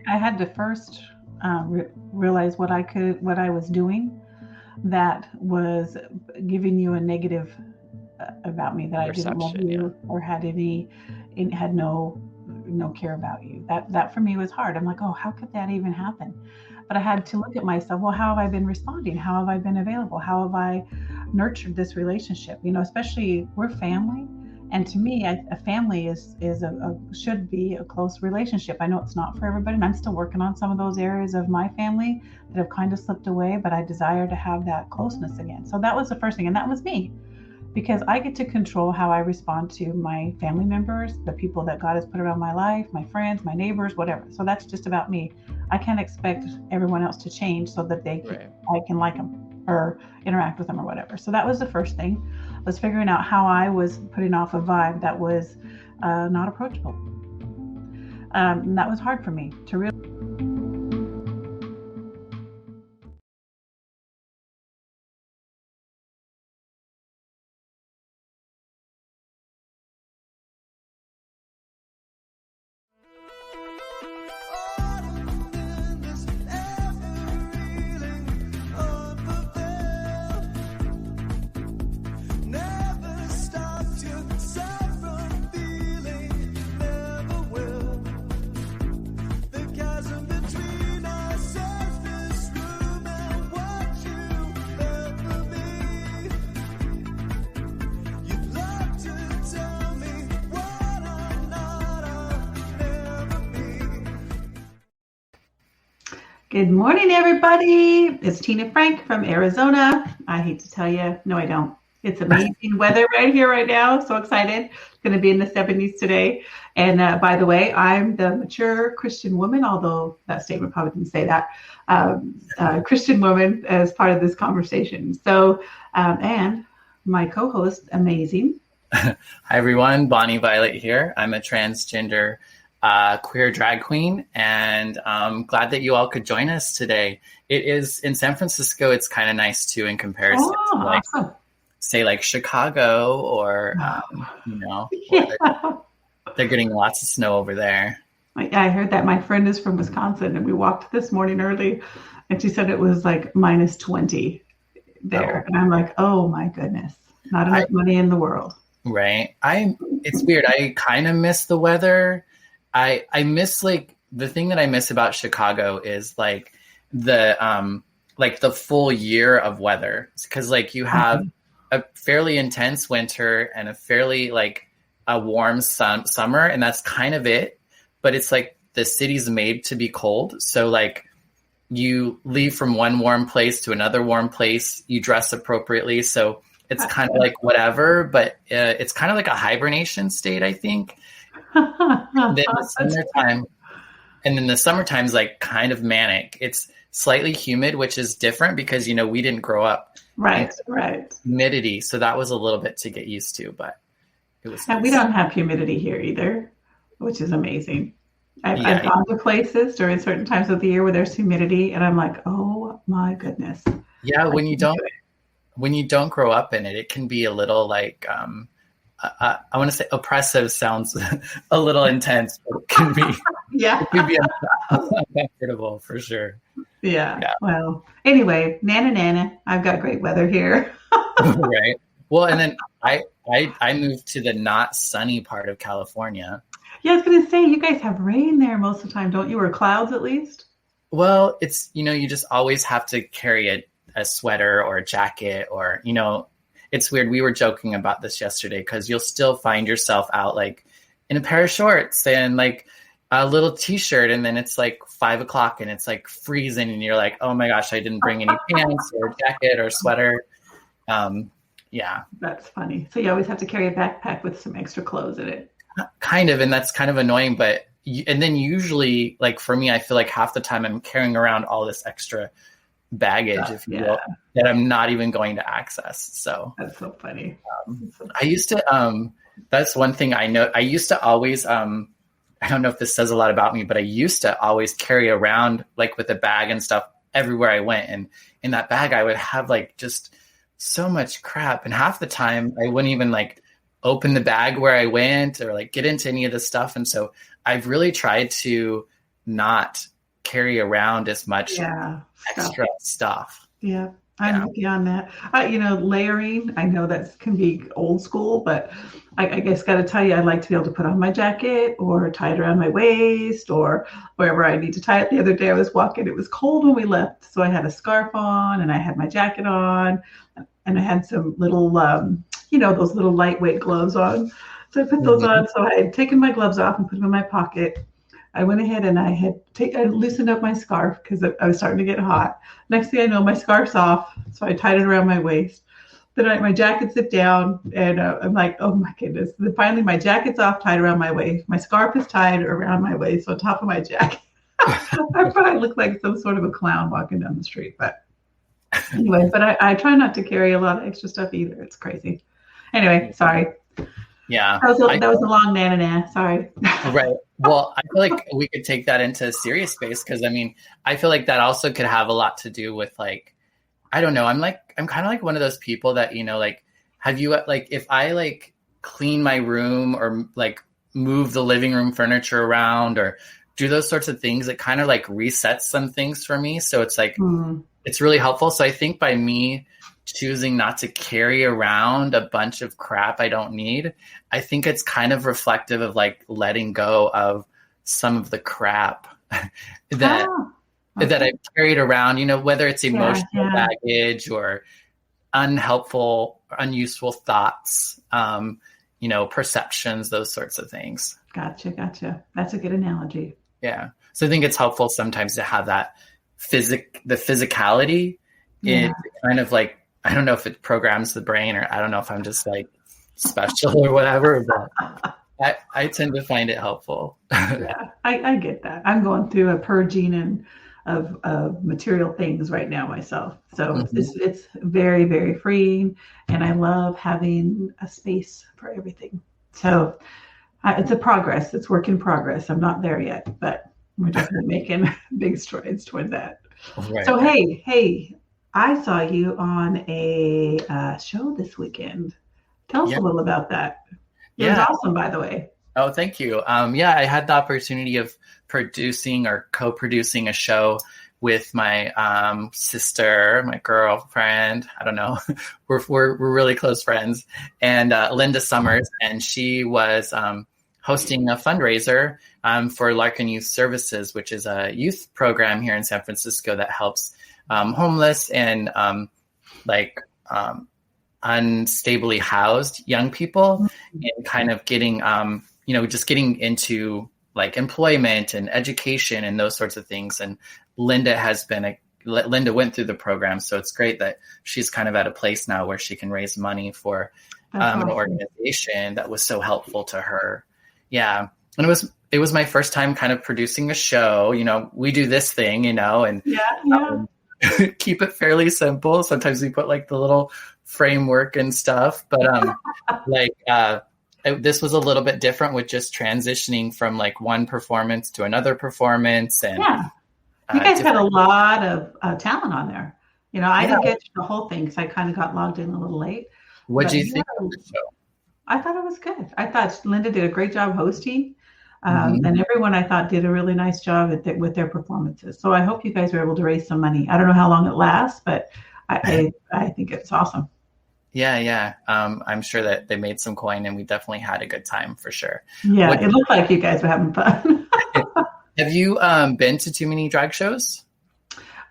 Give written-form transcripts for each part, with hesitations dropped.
I had to first realize what I was doing that was giving you a negative about me, that I didn't love Perception, yeah. you or had no care about you. That for me was hard. I'm like, oh, how could that even happen? But I had to look at myself. Well, how have I been responding? How have I been available? How have I nurtured this relationship? Especially we're family, and to me, a family is should be a close relationship. I know it's not for everybody, and I'm still working on some of those areas of my family that have kind of slipped away. But I desire to have that closeness again. So that was the first thing, and that was me, because I get to control how I respond to my family members, the people that God has put around my life, my friends, my neighbors, whatever. So that's just about me. I can't expect everyone else to change so that Right. I can like them or interact with them or whatever. So that was the first thing, was figuring out how I was putting off a vibe that was not approachable. And that was hard for me to realize. Good morning, everybody. It's Tina Frank from Arizona. I hate to tell you, no, I don't. It's amazing weather right here, right now. So excited. It's going to be in the 70s today. And by the way, I'm the mature Christian woman, although that statement probably didn't say that. Christian woman as part of this conversation. So, and my co-host, amazing. Hi, everyone. Bonnie Violet here. I'm a transgender queer drag queen, and I'm glad that you all could join us today. It is in San Francisco. It's kind of nice too, in comparison to awesome. say like Chicago or Yeah. they're getting lots of snow over there. I heard that. My friend is from Wisconsin, and we walked this morning early, and she said it was like minus 20 there. And I'm like, oh my goodness, not enough money in the world. Right. It's weird. I kind of miss the weather. I miss, like, the thing that I miss about Chicago is like the full year of weather, because like you have a fairly intense winter and a fairly like a warm summer, and that's kind of it. But it's like the city's made to be cold, so like you leave from one warm place to another warm place, you dress appropriately, so it's kind of like whatever, but it's kind of like a hibernation state, I think. And then the summertime's like kind of manic. It's slightly humid, which is different because we didn't grow up right humidity, so that was a little bit to get used to, but it was and nice. We don't have humidity here either, which is amazing. I've gone to places during certain times of the year where there's humidity, and I'm like, oh my goodness. Yeah, when you don't grow up in it, it can be a little like I want to say oppressive sounds a little intense, but it can be yeah, it can be uncomfortable for sure. Yeah. Well, anyway, Nana, I've got great weather here. Right. Well, and then I moved to the not sunny part of California. Yeah, I was going to say, you guys have rain there most of the time, don't you? Or clouds at least? Well, it's, you just always have to carry a sweater or a jacket or, it's weird. We were joking about this yesterday because you'll still find yourself out like in a pair of shorts and like a little t-shirt, and then it's like 5:00 and it's like freezing and you're like, oh my gosh, I didn't bring any pants or jacket or sweater. Yeah. That's funny. So you always have to carry a backpack with some extra clothes in it. Kind of, and that's kind of annoying, but and then usually, like for me, I feel like half the time I'm carrying around all this extra baggage, if you will, that I'm not even going to access. So that's so funny. I used to that's one thing I know. I used to always I don't know if this says a lot about me, but I used to always carry around like with a bag and stuff everywhere I went, and in that bag I would have like just so much crap, and half the time I wouldn't even like open the bag where I went or like get into any of this stuff. And so I've really tried to not carry around as much Yeah. extra stuff. Yeah, I'm with you on that. Layering, I know that can be old school, but I guess got to tell you, I like to be able to put on my jacket or tie it around my waist or wherever I need to tie it. The other day I was walking, it was cold when we left, so I had a scarf on and I had my jacket on and I had some little, those little lightweight gloves on. So I put those on. So I had taken my gloves off and put them in my pocket. I went ahead and I loosened up my scarf because I was starting to get hot. Next thing I know, my scarf's off, so I tied it around my waist. Then my jacket zipped down, and I'm like, oh my goodness. Then finally, my jacket's off, tied around my waist. My scarf is tied around my waist on top of my jacket. I probably look like some sort of a clown walking down the street. But anyway, I try not to carry a lot of extra stuff either. It's crazy. Anyway, sorry. Yeah. That was a long na-na-na. Sorry. Right. Well, I feel like we could take that into a serious space because, I mean, I feel like that also could have a lot to do with, like, I don't know. I'm kind of like one of those people that, like, have you, like, if I, like, clean my room or, like, move the living room furniture around or do those sorts of things, it kind of, like, resets some things for me. So it's, like, it's really helpful. So I think by me choosing not to carry around a bunch of crap I don't need, I think it's kind of reflective of like letting go of some of the crap that I've carried around, whether it's emotional baggage or unhelpful, unuseful thoughts, perceptions, those sorts of things. Gotcha. That's a good analogy. Yeah. So I think it's helpful sometimes to have that the physicality in kind of like, I don't know if it programs the brain or I don't know if I'm just like special or whatever, but I tend to find it helpful. Yeah, I get that. I'm going through a purging of material things right now myself. So it's very, very freeing. And I love having a space for everything. So it's a progress. It's work in progress. I'm not there yet, but we're definitely making big strides toward that. Right. So, hey, I saw you on a show this weekend. Tell us a little about that. It was awesome, by the way. Oh, thank you. I had the opportunity of producing or co-producing a show with my sister, my girlfriend. I don't know. We're really close friends. And Linda Summers, and she was hosting a fundraiser for Larkin Youth Services, which is a youth program here in San Francisco that helps homeless and unstably housed young people and kind of getting, just getting into like employment and education and those sorts of things. And Linda went through the program. So it's great that she's kind of at a place now where she can raise money for an organization that was so helpful to her. Yeah. And it was my first time kind of producing a show. We do this thing, and keep it fairly simple. Sometimes we put like the little framework and stuff, but this was a little bit different with just transitioning from like one performance to another performance. And you guys had a lot of talent on there. I didn't get the whole thing because I kind of got logged in a little late. What do you think of the show? I thought it was good. I thought Linda did a great job hosting. And everyone I thought did a really nice job with their performances. So I hope you guys were able to raise some money. I don't know how long it lasts, but I think it's awesome. Yeah. I'm sure that they made some coin and we definitely had a good time for sure. Yeah, it looked like you guys were having fun. Have you been to too many drag shows?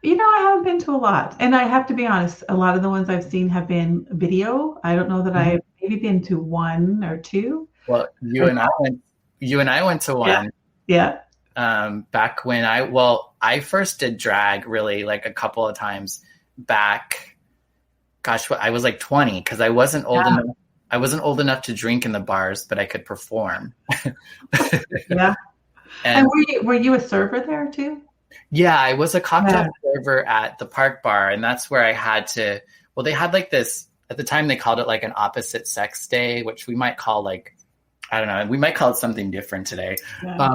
I haven't been to a lot. And I have to be honest, a lot of the ones I've seen have been video. I don't know that I've maybe been to one or two. Well, you and I went to one. Yeah. Back when I first did drag really like a couple of times back. Gosh, I was like 20 because I wasn't old enough. I wasn't old enough to drink in the bars, but I could perform. Yeah. And were you a server there too? Yeah, I was a cocktail server at the Park Bar, and that's where I had to. Well, they had like this at the time. They called it like an opposite sex day, which we might call like, I don't know. We might call it something different today. Yeah.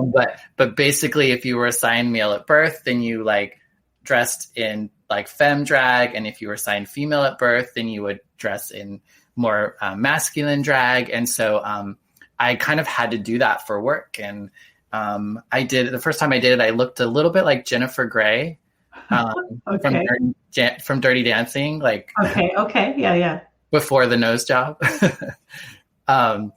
But basically, if you were assigned male at birth, then you like dressed in like femme drag, and if you were assigned female at birth, then you would dress in more masculine drag. And so I kind of had to do that for work, and I did the first time I did it, I looked a little bit like Jennifer Grey Okay. from Dirty Dancing, like Okay. Yeah. before the nose job. um,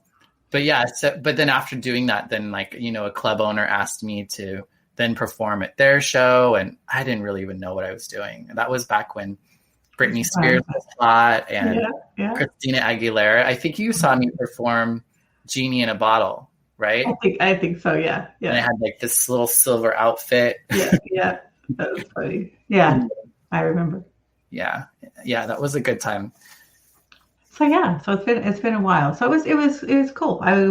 but yeah, but then after doing that, then like, a club owner asked me to then perform at their show, and I didn't really even know what I was doing. And that was back when Britney Spears was hot and Yeah. Christina Aguilera. I think you saw me perform Genie in a Bottle, right? I think so. Yeah. And I had like this little silver outfit. Yeah. That was funny. Yeah, I remember. Yeah, that was a good time. So it's been a while. So it was cool. I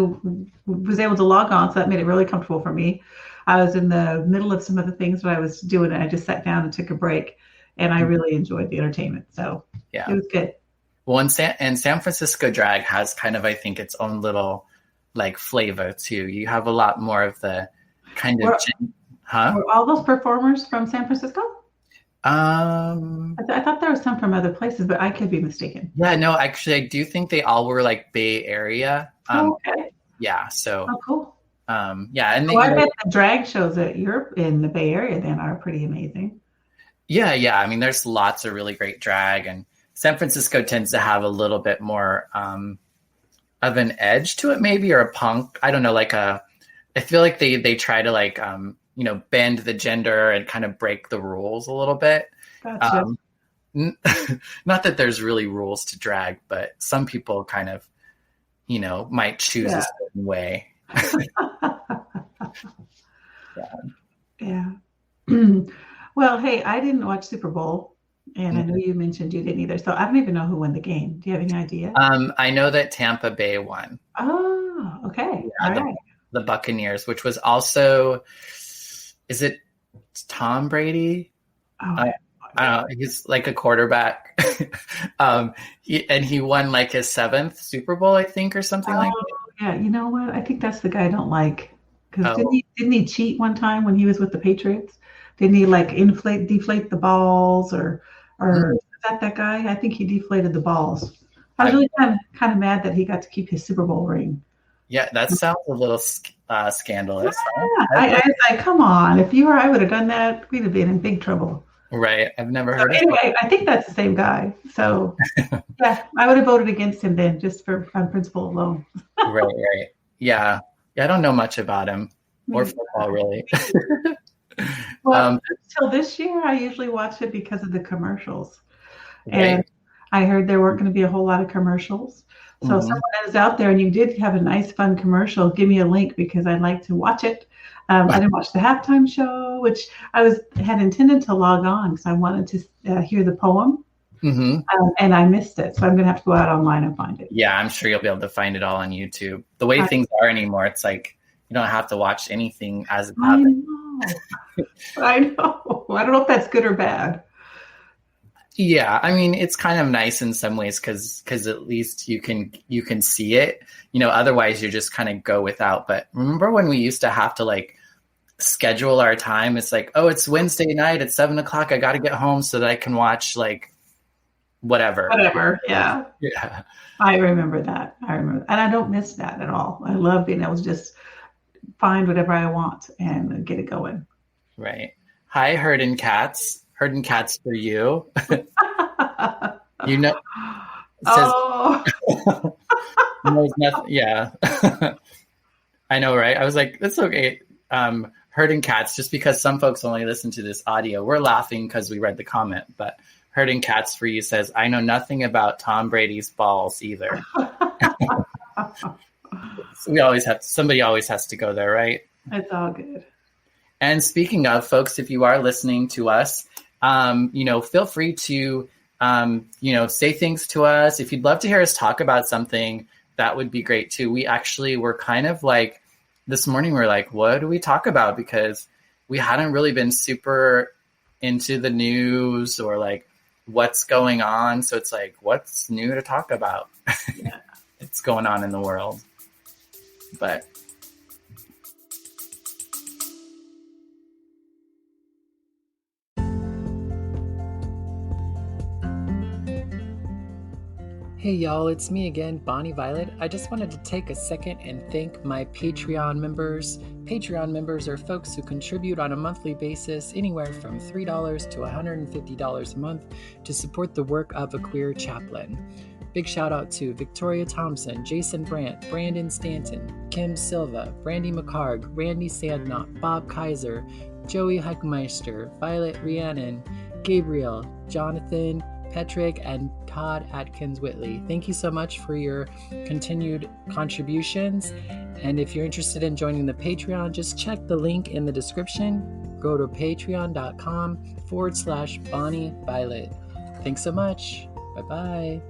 was able to log on, so that made it really comfortable for me. I was in the middle of some of the things that I was doing, and I just sat down and took a break, and I really enjoyed the entertainment. So it was good. Well, and San Francisco drag has kind of, I think, its own little like flavor too. You have a lot more of the kind of, Were all those performers from San Francisco? I thought there was some from other places, but I could be mistaken. Yeah, no, actually, I do think they all were like Bay Area. Okay. Yeah. So. Oh, cool. Yeah, and I bet the drag shows that you're in the Bay Area then are pretty amazing. Yeah. I mean, there's lots of really great drag, and San Francisco tends to have a little bit more of an edge to it, maybe, or a punk. I don't know, I feel like they try to like bend the gender and kind of break the rules a little bit. Gotcha. Not that there's really rules to drag, but some people kind of, might choose a certain way. Yeah. Well, hey, I didn't watch Super Bowl, and I know you mentioned you didn't either. So I don't even know who won the game. Do you have any idea? I know that Tampa Bay won. Oh, okay. Yeah, All right. The Buccaneers, which was also, is it Tom Brady? Oh, he's like a quarterback. He won like his 7th Super Bowl, I think, or something like that. Yeah, you know what? I think that's the guy I don't like. Because didn't he cheat one time when he was with the Patriots? Didn't he like deflate the balls or is that guy? I think he deflated the balls. I was really kind of mad that he got to keep his Super Bowl ring. Yeah, that sounds a little scandalous. Yeah, I was like, come on, if you or I would have done that, we'd have been in big trouble. Right. I've never heard of it. Anyway, I think that's the same guy. So yeah, I would have voted against him then, just on principle alone. Right. Yeah. I don't know much about him or football, really. Well, until this year, I usually watch it because of the commercials. Right. And I heard there weren't going to be a whole lot of commercials. So if someone is out there and you did have a nice, fun commercial, give me a link because I'd like to watch it. I didn't watch the halftime show, which I had intended to log on because I wanted to hear the poem. And I missed it. So I'm going to have to go out online and find it. Yeah, I'm sure you'll be able to find it all on YouTube. The way things are anymore, it's like you don't have to watch anything as it happens. I know. I don't know if that's good or bad. Yeah, I mean, it's kind of nice in some ways because at least you can see it. Otherwise you just kind of go without. But remember when we used to have to like schedule our time? It's like, oh, it's Wednesday night at 7:00. I got to get home so that I can watch like whatever. Yeah. I remember that. And I don't miss that at all. I love being able to just find whatever I want and get it going. Right. Hi, Herdin' Cats. Herdin' Cats for you. Says, knows nothing. Yeah. I know, right? I was like, that's okay. Herdin' Cats, just because some folks only listen to this audio. We're laughing because we read the comment, but Herdin' Cats for you says, I know nothing about Tom Brady's balls either. Somebody always has to go there, right? It's all good. And speaking of, folks, if you are listening to us, feel free to, say things to us. If you'd love to hear us talk about something, that would be great too. We actually were kind of like, this morning we're like, what do we talk about? Because we hadn't really been super into the news or like what's going on. So it's like, what's new to talk about? Yeah. It's going on in the world. But Hey y'all, it's me again, Bonnie Violet. I just wanted to take a second and thank my Patreon members. Patreon members are folks who contribute on a monthly basis anywhere from $3 to $150 a month to support the work of a queer chaplain. Big shout out to Victoria Thompson, Jason Brandt, Brandon Stanton, Kim Silva, Brandy McCarg, Randy Sandknott, Bob Kaiser, Joey Heckmeister, Violet Rhiannon, Gabriel, Jonathan, Petrick, and Todd Atkins Whitley. Thank you so much for your continued contributions. And if you're interested in joining the Patreon, just check the link in the description. Go to patreon.com/Bonnie Violet. Thanks so much. Bye-bye.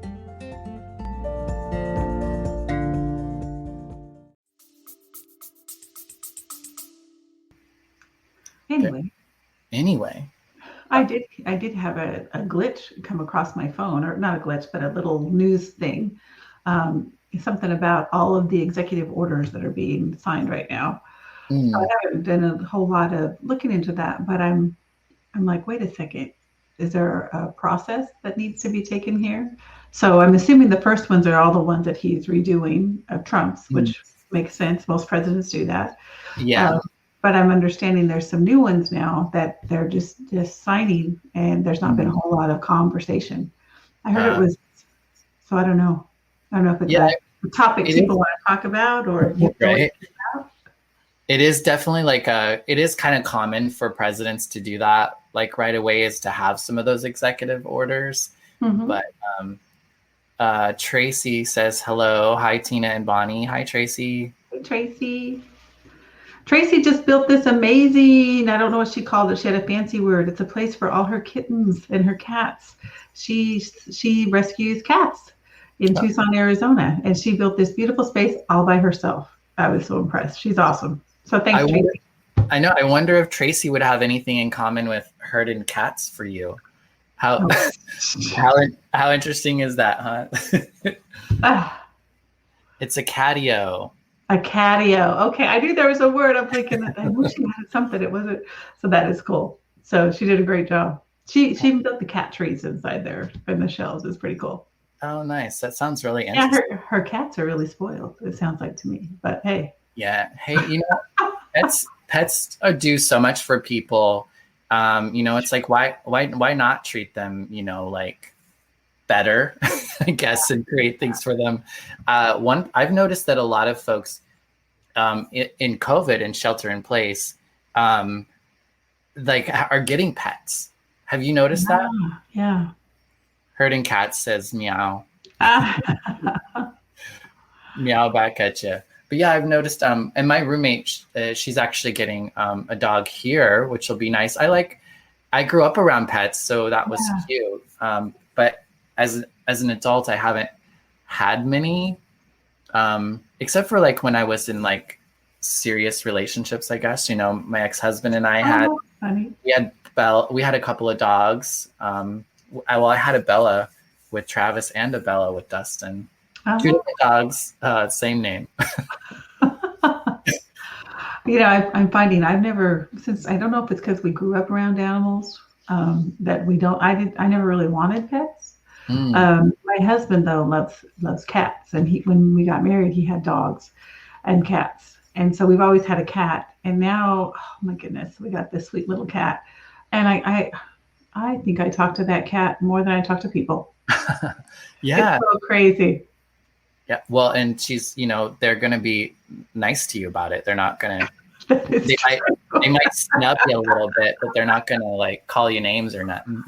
Anyway. I did have a glitch come across my phone, or not a glitch, but a little news thing. Something about all of the executive orders that are being signed right now. So I haven't done a whole lot of looking into that, but I'm like, wait a second, is there a process that needs to be taken here? So I'm assuming the first ones are all the ones that he's redoing of Trump's, which makes sense. Most presidents do that. Yeah. But I'm understanding there's some new ones now that they're just signing, and there's not been a whole lot of conversation. I heard it was, so I don't know. I don't know if it's a topic people want to talk about, or right. It is definitely it is kind of common for presidents to do that, like right away, is to have some of those executive orders. But Tracy says hello. Hi, Tina and Bonnie. Hi, Tracy. Hey, Tracy. Tracy just built this amazing, I don't know what she called it. She had a fancy word. It's a place for all her kittens and her cats. She rescues cats in Tucson, Arizona. And she built this beautiful space all by herself. I was so impressed. She's awesome. So thanks, Tracy. I know. I wonder if Tracy would have anything in common with herding cats for you. How interesting is that, huh? It's a catio. A catio. Okay, I knew there was a word. I'm thinking, I wish she had something. It wasn't. So that is cool. So she did a great job. She even built the cat trees inside there in the shells. It's pretty cool. Oh, nice. That sounds really interesting. Yeah, her cats are really spoiled. It sounds like to me. But hey. Yeah. Hey, pets do so much for people. It's like why not treat them, like better, I guess, and create things for them. I've noticed that a lot of folks in COVID and shelter in place, are getting pets. Have you noticed that? Yeah. Herding cats says meow. Meow back at you. But yeah, I've noticed, and my roommate, she's actually getting a dog here, which will be nice. I grew up around pets, so that was cute. But as an adult, I haven't had many, except for when I was in serious relationships, I guess. My ex-husband and I we had a couple of dogs. I had a Bella with Travis and a Bella with Dustin. Two different dogs, same name. I'm finding I don't know if it's because we grew up around animals, that I never really wanted pets. My husband though loves cats, and when we got married, he had dogs and cats, and so we've always had a cat. And now, oh my goodness, we got this sweet little cat, and I think I talk to that cat more than I talk to people. Yeah, it's so crazy. Yeah, well, and she's, they're going to be nice to you about it. They're not going to. They might snub you a little bit, but they're not going to call you names or nothing.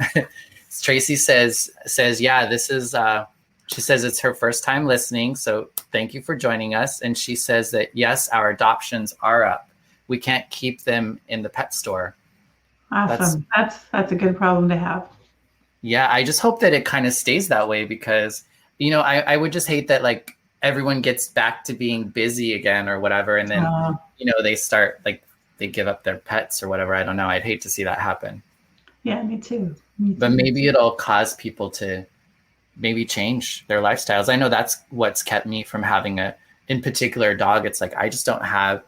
Tracy says, yeah, this is, she says it's her first time listening. So thank you for joining us. And she says that, yes, our adoptions are up. We can't keep them in the pet store. Awesome. That's a good problem to have. Yeah. I just hope that it kind of stays that way, because, I would just hate that everyone gets back to being busy again or whatever. And then, they start they give up their pets or whatever. I don't know. I'd hate to see that happen. Yeah, me too. But maybe it'll cause people to maybe change their lifestyles. I know that's what's kept me from having in particular, a dog. It's I just don't have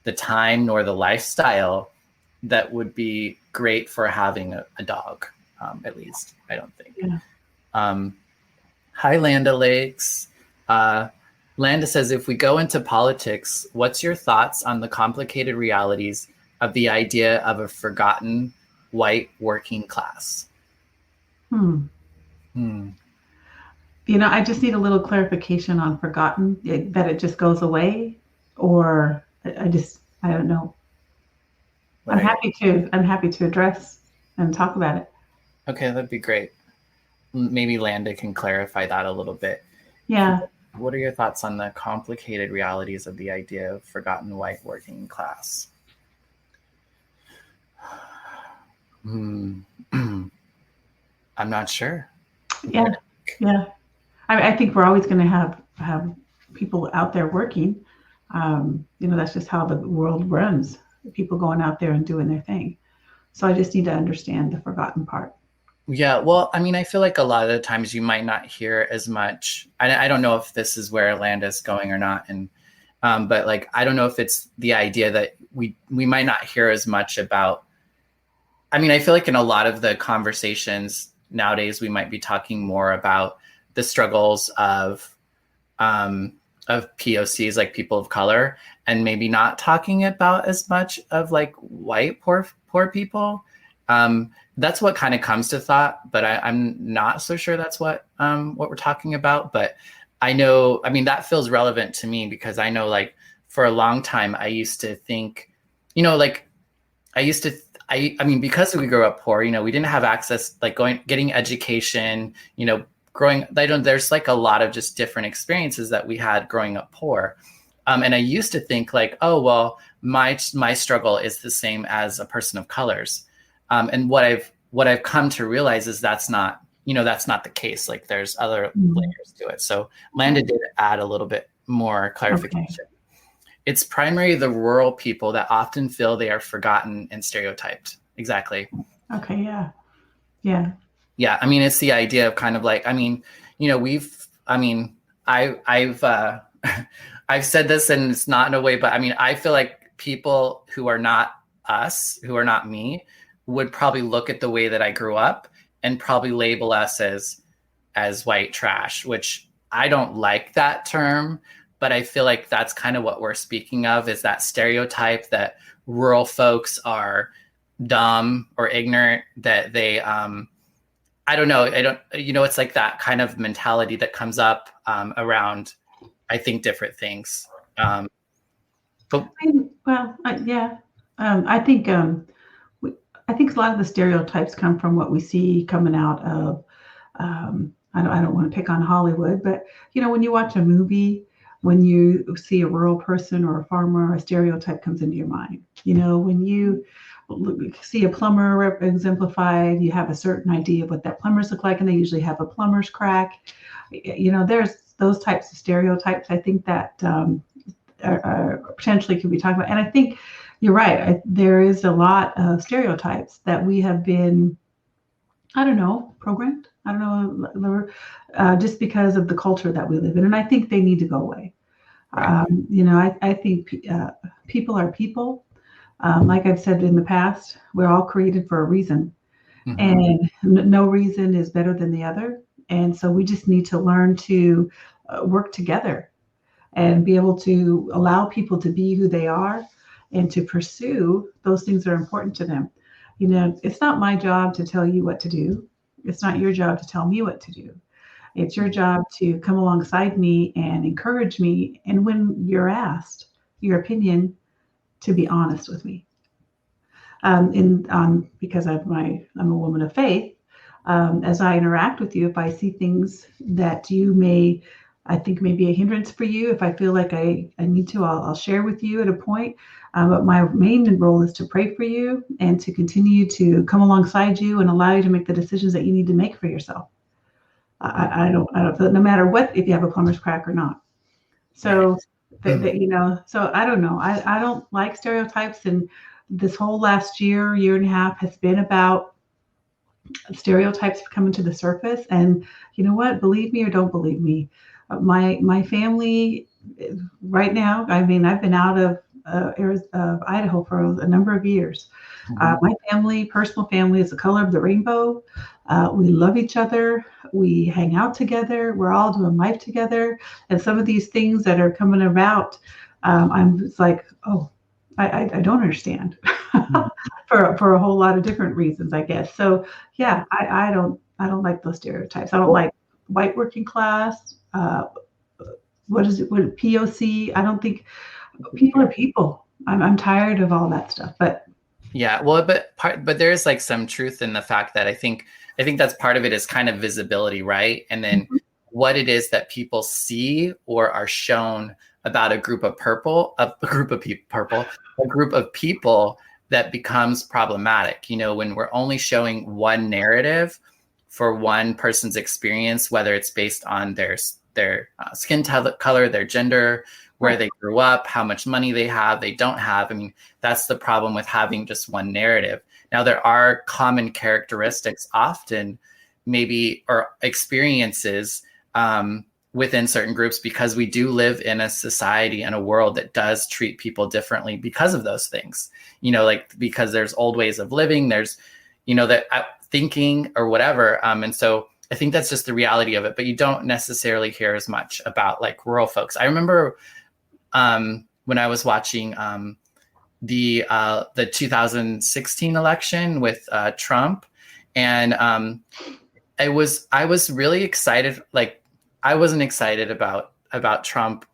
the time nor the lifestyle that would be great for having a dog, at least, I don't think. Yeah. Hi, Landa Lakes. Landa says, if we go into politics, what's your thoughts on the complicated realities of the idea of a forgotten white working class? Hmm. Hmm. I just need a little clarification on forgotten, that it just goes away, or I don't know. I'm happy to address and talk about it. Okay, that'd be great. Maybe Landa can clarify that a little bit. Yeah. What are your thoughts on the complicated realities of the idea of forgotten white working class? I'm not sure. Yeah. I think we're always going to have people out there working. That's just how the world runs. People going out there and doing their thing. So I just need to understand the forgotten part. Yeah, well, I mean, I feel like a lot of the times you might not hear as much. I don't know if this is where Landa's going or not, and but like I don't know if it's the idea that we might not hear as much about. I mean, I feel like in a lot of the conversations nowadays, we might be talking more about the struggles of POCs, like people of color, and maybe not talking about as much of like white poor people. That's what kind of comes to thought, but I'm not so sure that's what we're talking about. But I know, I mean, that feels relevant to me because I know, like, for a long time, I used to think, like, I mean, because we grew up poor, we didn't have access, like getting education, there's like a lot of just different experiences that we had growing up poor. And I used to think like, oh, well, my struggle is the same as a person of color's. And what I've come to realize is that's not the case. Like there's other layers to it. So Landa did add a little bit more clarification. Okay. It's primarily the rural people that often feel they are forgotten and stereotyped. Exactly. Okay. Yeah. Yeah. I mean, it's the idea of kind of like, I mean, I've I've said this and it's not in a way, but I mean, I feel like people who are not us, who are not me, would probably look at the way that I grew up and probably label us as white trash, which I don't like that term, but I feel like that's kind of what we're speaking of, is that stereotype that rural folks are dumb or ignorant, that they, I don't know. It's like that kind of mentality that comes up around, I think, different things. I think a lot of the stereotypes come from what we see coming out of, I don't want to pick on Hollywood, but when you watch a movie, when you see a rural person or a farmer, a stereotype comes into your mind. When you see a plumber exemplified, you have a certain idea of what that plumbers look like, and they usually have a plumber's crack. There's those types of stereotypes, I think, that are potentially could be talked about. And I think you're right. There is a lot of stereotypes that we have been, programmed. Just because of the culture that we live in. And I think they need to go away. Right. I think people are people. Like I've said in the past, we're all created for a reason. Mm-hmm. And no reason is better than the other. And so we just need to learn to work together and be able to allow people to be who they are and to pursue those things that are important to them. It's not my job to tell you what to do. It's not your job to tell me what to do. It's your job to come alongside me and encourage me. And when you're asked your opinion, to be honest with me. Because I'm a woman of faith, as I interact with you, if I see things that I think may be a hindrance for you, if I feel like I need to, I'll share with you at a point. But my main role is to pray for you and to continue to come alongside you and allow you to make the decisions that you need to make for yourself. I don't no matter what, if you have a plumber's crack or not. So, so I don't know. I don't like stereotypes. And this whole last year and a half has been about stereotypes coming to the surface. And you know what? Believe me or don't believe me. My family right now, I mean, I've been out of of Idaho for a number of years. My family, personal family, is the color of the rainbow. We love each other. We hang out together. We're all doing life together. And some of these things that are coming about, I'm just like, oh, I don't understand for a whole lot of different reasons, I guess. So yeah, I don't like those stereotypes. I don't like white working class. What is it? What POC? I don't think people are people. I'm tired of all that stuff. But yeah, well, but there's like some truth in the fact that I think that's part of it is kind of visibility, right? And then what it is that people see or are shown about a group of people that becomes problematic. You know, when we're only showing one narrative for one person's experience, whether it's based on their skin color, their gender, where they grew up, how much money they have, they don't have. I mean, that's the problem with having just one narrative. Now, there are common characteristics often, maybe, or experiences within certain groups, because we do live in a society and a world that does treat people differently because of those things. You know, like because there's old ways of living, there's, you know, that thinking or whatever. And so I think that's just the reality of it, but you don't necessarily hear as much about like rural folks. I remember when I was watching the 2016 election with Trump, and I was really excited. Like, I wasn't excited about Trump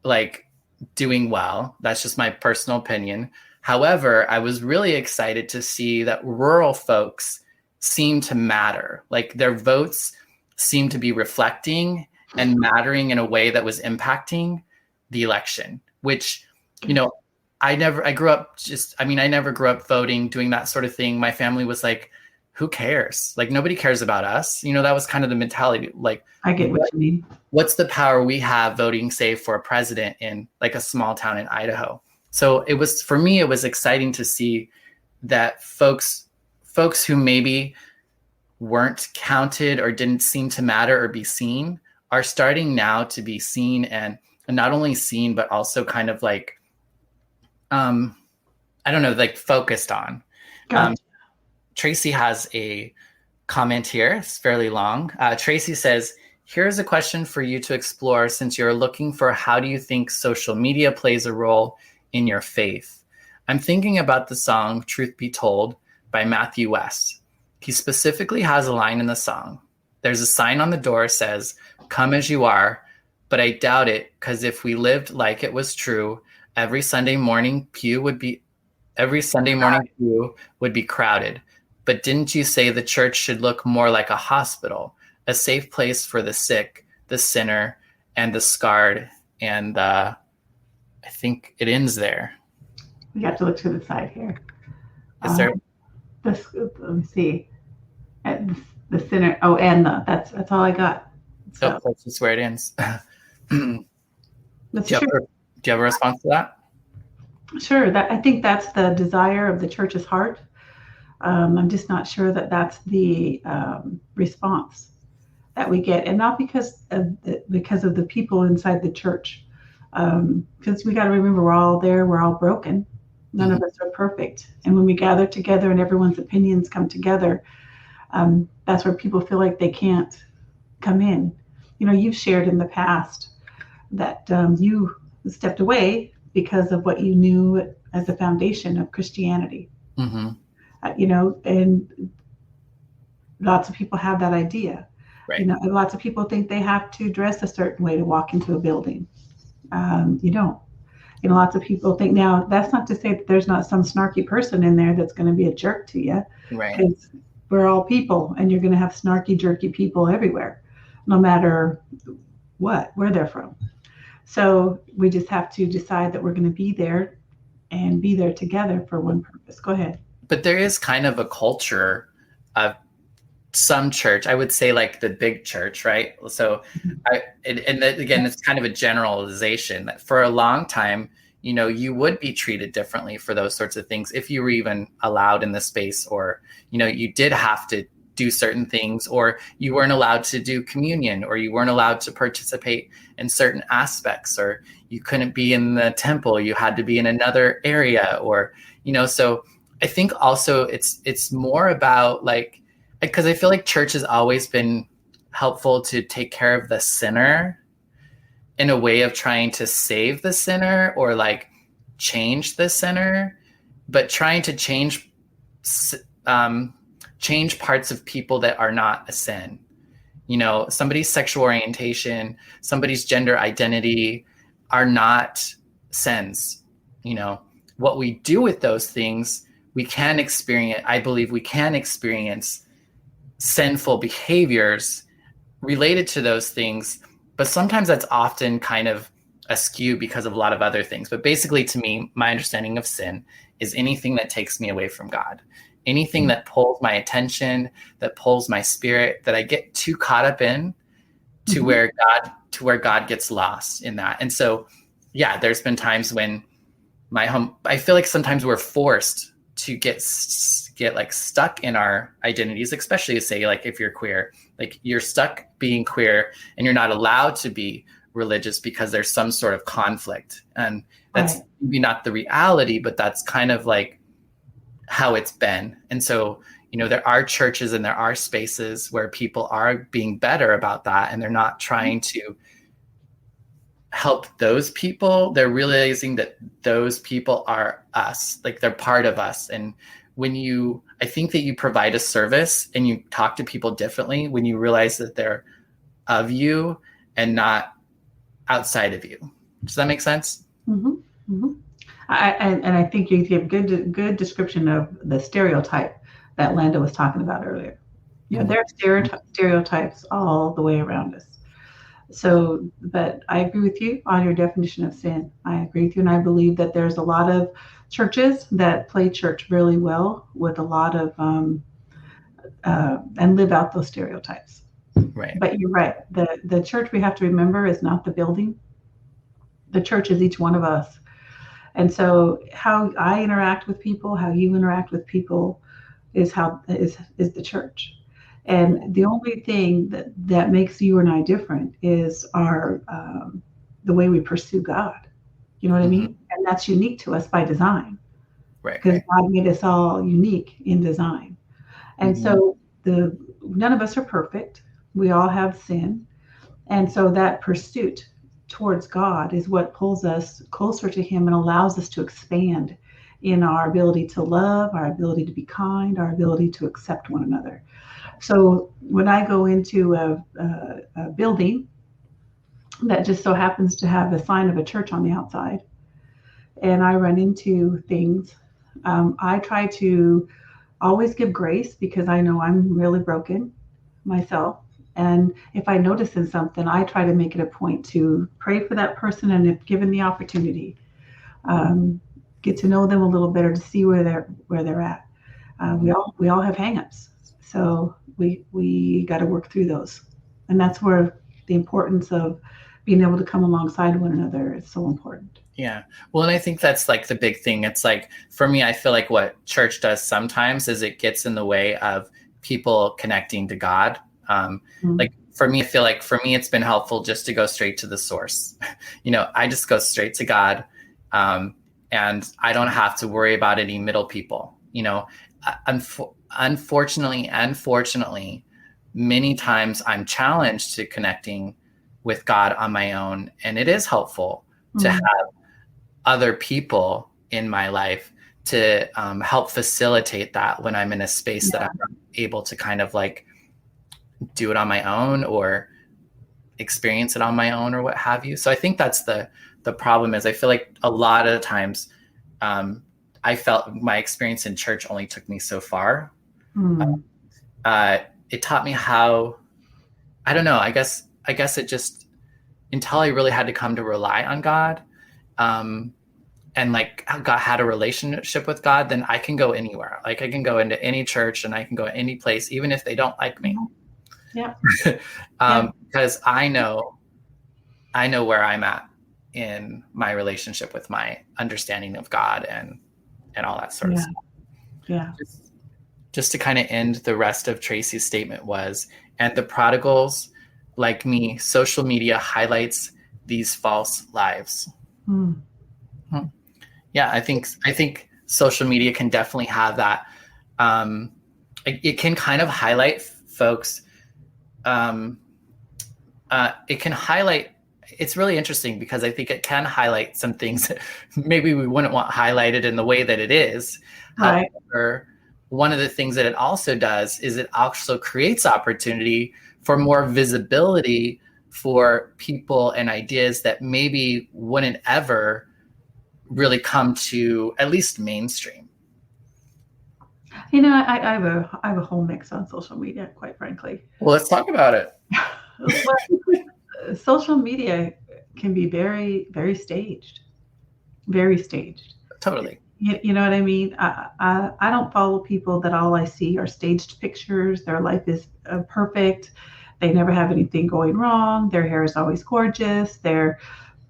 like doing well. That's just my personal opinion. However, I was really excited to see that rural folks seem to matter. Like, their votes seem to be reflecting and mattering in a way that was impacting the election, which, you know, I never grew up voting, doing that sort of thing. My family was like, who cares? Like, nobody cares about us. You know, that was kind of the mentality. Like, I get what you mean. What's the power we have voting, say, for a president in like a small town in Idaho? So for me, it was exciting to see that folks who maybe weren't counted or didn't seem to matter or be seen are starting now to be seen, and not only seen, but also kind of like, I don't know, like focused on. Tracy has a comment here. It's fairly long. Tracy says, here's a question for you to explore since you're looking for how do you think social media plays a role in your faith. I'm thinking about the song Truth Be Told by Matthew West. He specifically has a line in the song. There's a sign on the door says, come as you are, but I doubt it, because if we lived like it was true, every Sunday morning pew would be crowded. But didn't you say the church should look more like a hospital, a safe place for the sick, the sinner, and the scarred? And I think it ends there. We have to look to the side here. Is there? Let me see. The sinner. Oh, and that's all I got. So that's just where it ends. That's do you have a response to that? Sure. I think that's the desire of the church's heart. I'm just not sure that that's the response that we get, and not because of the people inside the church. Because we got to remember, we're all there. We're all broken. None of us are perfect. And when we gather together and everyone's opinions come together, that's where people feel like they can't come in. You know, you've shared in the past that you stepped away because of what you knew as the foundation of Christianity. You know, and lots of people have that idea. Right. You know, and lots of people think they have to dress a certain way to walk into a building. You don't. You know, lots of people think, now that's not to say that there's not some snarky person in there that's going to be a jerk to you. Right. Because we're all people, and you're going to have snarky, jerky people everywhere, no matter where they're from. So we just have to decide that we're going to be there and be there together for one purpose. Go ahead. But there is kind of a culture of some church, I would say, like the big church, right? So, again, it's kind of a generalization that for a long time, you know, you would be treated differently for those sorts of things if you were even allowed in the space, or, you know, you did have to do certain things, or you weren't allowed to do communion, or you weren't allowed to participate in certain aspects, or you couldn't be in the temple, you had to be in another area, or, so I think also it's more about like, because I feel like church has always been helpful to take care of the sinner in a way of trying to save the sinner or like change the sinner, but trying to change parts of people that are not a sin. Somebody's sexual orientation, somebody's gender identity are not sins. What we do with those things, I believe we can experience sinful behaviors related to those things, but sometimes that's often kind of askew because of a lot of other things. But basically, to me, my understanding of sin is anything that takes me away from God, anything that pulls my attention, that pulls my spirit, that I get too caught up in to where God gets lost in that. And so, yeah, there's been times when I feel like sometimes we're forced to get like stuck in our identities, especially say like if you're queer, like you're stuck being queer and you're not allowed to be religious because there's some sort of conflict. And that's maybe not the reality, but that's kind of like how it's been. And so, there are churches and there are spaces where people are being better about that, and they're not trying to help those people. They're realizing that those people are us, like they're part of us. And I think that you provide a service and you talk to people differently when you realize that they're of you and not outside of you. Does that make sense? Mm-hmm. Mm-hmm. I think you give good description of the stereotype that Landa was talking about earlier. There are stereotypes all the way around us. So, but I agree with you on your definition of sin. I agree with you. And I believe that there's a lot of churches that play church really well with a lot of, and live out those stereotypes. Right. But you're right. The church, we have to remember, is not the building. The church is each one of us. And so how I interact with people, how you interact with people is the church. And the only thing that makes you and I different is the way we pursue God. You know what I mean? And that's unique to us by design. Right. Because God made us all unique in design. And so none of us are perfect. We all have sin. And so that pursuit towards God is what pulls us closer to Him and allows us to expand in our ability to love, our ability to be kind, our ability to accept one another. So when I go into a building that just so happens to have a sign of a church on the outside, and I run into things, I try to always give grace because I know I'm really broken myself. And if I notice in something, I try to make it a point to pray for that person, and if given the opportunity, get to know them a little better to see where they're at. We all have hangups, so we got to work through those, and that's where the importance of being able to come alongside one another is so important. Yeah. Well, and I think that's like the big thing. It's like, for me, I feel like what church does sometimes is it gets in the way of people connecting to God. Like for me, I feel like for me, it's been helpful just to go straight to the source. I just go straight to God. And I don't have to worry about any middle people. Unfortunately and fortunately, many times I'm challenged to connecting with God on my own. And it is helpful to have other people in my life to help facilitate that when I'm in a space that I'm not able to kind of like do it on my own or experience it on my own or what have you. So I think that's the problem is I feel like a lot of times I felt my experience in church only took me so far. It taught me how, I don't know, I guess it just, until I really had to come to rely on God, and like had a relationship with God, then I can go anywhere. Like I can go into any church and I can go any place, even if they don't like me. Yeah. Because I know where I'm at in my relationship with my understanding of God and all that sort of stuff. Yeah. just to kind of end the rest of Tracy's statement was, and the prodigals like me, social media highlights these false lives. Mm. Yeah, I think social media can definitely have that. It can kind of highlight folks. It can highlight. It's really interesting because I think it can highlight some things that maybe we wouldn't want highlighted in the way that it is. Right. However, one of the things that it also does is it also creates opportunity for more visibility for people and ideas that maybe wouldn't ever really come to at least mainstream. You know, I have a whole mix on social media, quite frankly. Well, let's talk about it. Social media can be very, very staged. Very staged. Totally. You know what I mean? I don't follow people that all I see are staged pictures. Their life is perfect. They never have anything going wrong. Their hair is always gorgeous. Their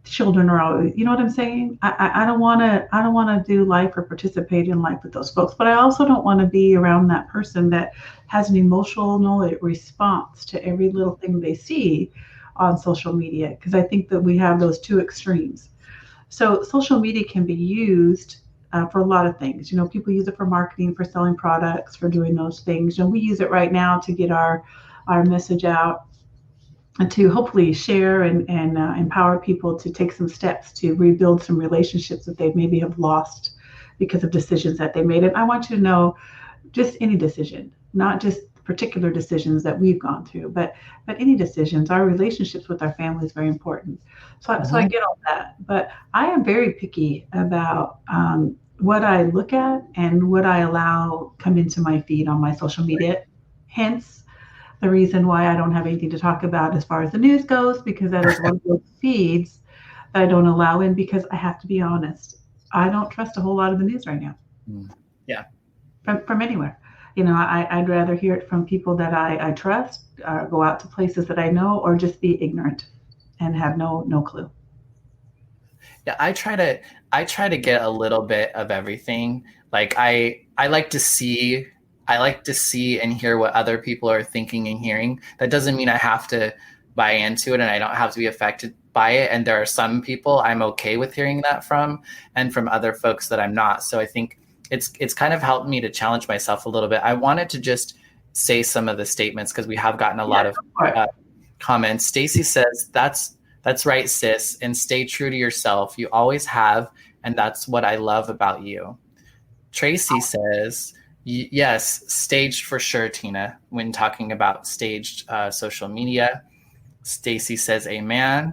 children are always, you know what I'm saying? I don't want to do life or participate in life with those folks, but I also don't want to be around that person that has an emotional response to every little thing they see on social media, because I think that we have those two extremes. So social media can be used for a lot of things. You know, people use it for marketing, for selling products, for doing those things. You know, we use it right now to get our message out and to hopefully share and empower people to take some steps to rebuild some relationships that they maybe have lost because of decisions that they made. And I want you to know, just any decision, not just particular decisions that we've gone through, but any decisions. Our relationships with our family is very important. So I get all that, but I am very picky about what I look at and what I allow come into my feed on my social media. Hence the reason why I don't have anything to talk about as far as the news goes, because that is one of those feeds that I don't allow in, because I have to be honest, I don't trust a whole lot of the news right now. Yeah. From anywhere. You know, I'd rather hear it from people that I trust, go out to places that I know, or just be ignorant and have no clue. Yeah, I try to get a little bit of everything. Like I like to see and hear what other people are thinking and hearing. That doesn't mean I have to buy into it, and I don't have to be affected by it. And there are some people I'm okay with hearing that from, and from other folks that I'm not. So I think it's kind of helped me to challenge myself a little bit. I wanted to just say some of the statements because we have gotten a lot of comments. Stacy says, that's right, sis, and stay true to yourself. You always have, and that's what I love about you. Tracy says, yes, staged for sure, Tina, when talking about staged social media. Stacy says, amen.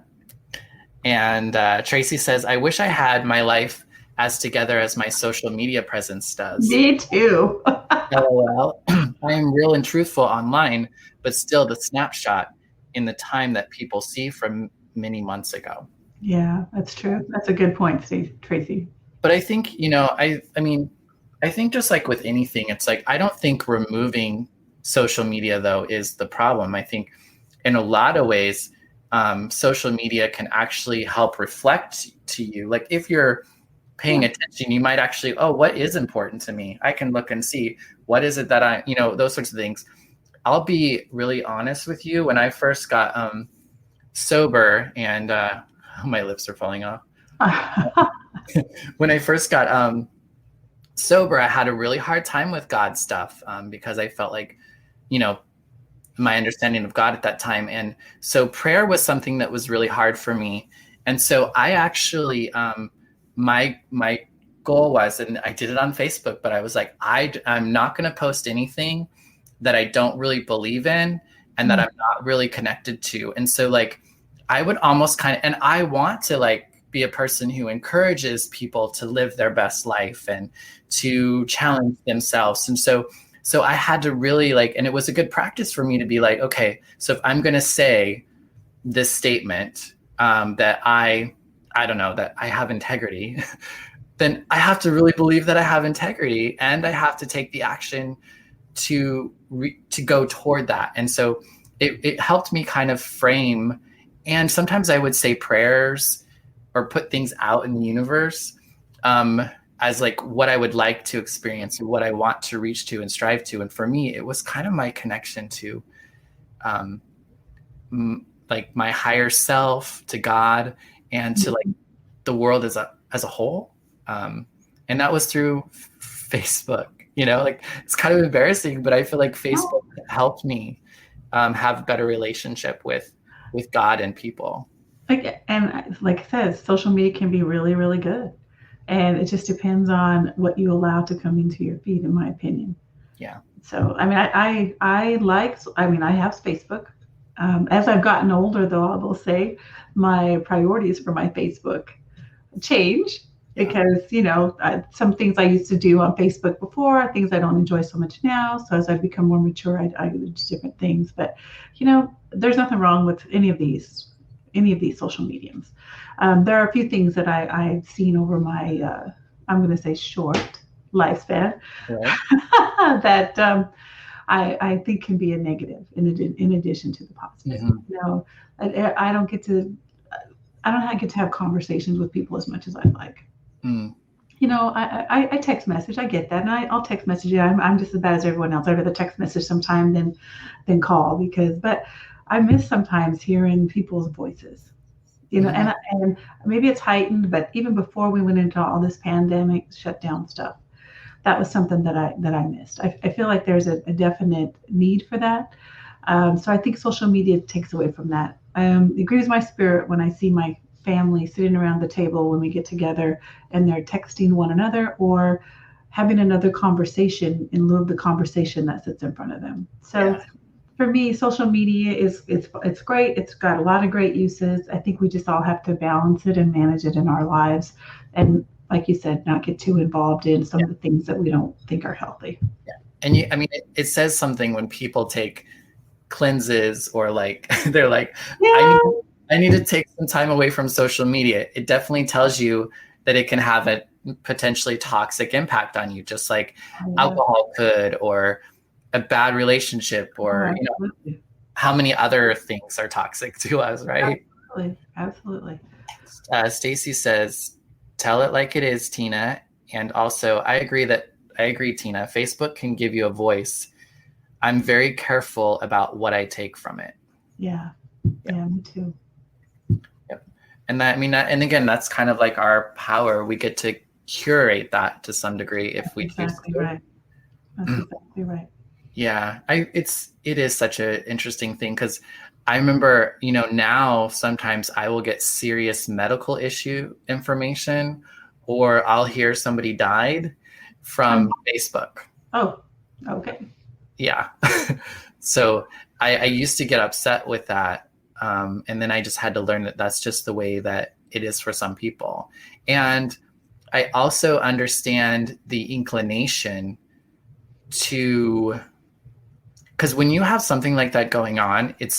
And Tracy says, I wish I had my life as together as my social media presence does. Me too. LOL. I am real and truthful online, but still the snapshot in the time that people see from many months ago. Yeah, that's true. That's a good point, Tracy. But I think, you know, I mean, I think just like with anything, it's like, I don't think removing social media, though, is the problem. I think in a lot of ways, social media can actually help reflect to you. Like if you're paying attention, you might actually, what is important to me? I can look and see what is it that those sorts of things. I'll be really honest with you. When I first got sober, and my lips are falling off. When I first got sober, I had a really hard time with God stuff because I felt like, my understanding of God at that time. And so prayer was something that was really hard for me. And so I actually, my goal was, and I did it on Facebook, but I was like, I'm not going to post anything that I don't really believe in and that I'm not really connected to. And so like, I would almost and I want to like be a person who encourages people to live their best life and to challenge themselves. And so I had to really and it was a good practice for me to be like, okay, so if I'm going to say this statement, that I don't know, that I have integrity, then I have to really believe that I have integrity, and I have to take the action to go toward that. And so it helped me kind of frame, and sometimes I would say prayers or put things out in the universe as like what I would like to experience or what I want to reach to and strive to. And for me, it was kind of my connection to like my higher self, to God, and to like the world as a whole. And that was through Facebook, like it's kind of embarrassing, but I feel like Facebook helped me have a better relationship with God and people. Like I said, social media can be really, really good. And it just depends on what you allow to come into your feed, in my opinion. Yeah. So, I mean, I have Facebook. As I've gotten older, though, I will say my priorities for my Facebook change because, some things I used to do on Facebook before are things I don't enjoy so much now. So as I've become more mature, I do different things. But, there's nothing wrong with any of these social mediums. There are a few things that I've seen over my, I'm going to say short lifespan, right. that I think can be a negative in addition to the positive. Mm-hmm. I don't get to have conversations with people as much as I'd like. Mm. I text message. I get that, and I'll text message you. I'm just as bad as everyone else. I'd rather text message sometime than call but I miss sometimes hearing people's voices. Mm-hmm. and maybe it's heightened, but even before we went into all this pandemic shutdown stuff, that was something that I missed. I feel like there's a definite need for that. So I think social media takes away from that. It grieves my spirit when I see my family sitting around the table when we get together and they're texting one another or having another conversation in lieu of the conversation that sits in front of them. So for me, social media it's great. It's got a lot of great uses. I think we just all have to balance it and manage it in our lives. And like you said, not get too involved in some of the things that we don't think are healthy. Yeah. And it says something when people take cleanses or like, they're like, I need to take some time away from social media. It definitely tells you that it can have a potentially toxic impact on you, just like alcohol could, or a bad relationship, or how many other things are toxic to us, right? Absolutely. Stacy says, tell it like it is, Tina. And also, I agree, Tina. Facebook can give you a voice. I'm very careful about what I take from it. Yeah, me too. Yep. And and again, that's kind of like our power. We get to curate that to some degree if we choose to. Right. That's exactly right. Yeah, it is such an interesting thing because I remember, now sometimes I will get serious medical issue information, or I'll hear somebody died from Facebook. Oh, okay. Yeah. So I used to get upset with that. And then I just had to learn that that's just the way that it is for some people. And I also understand the inclination to, because when you have something like that going on, it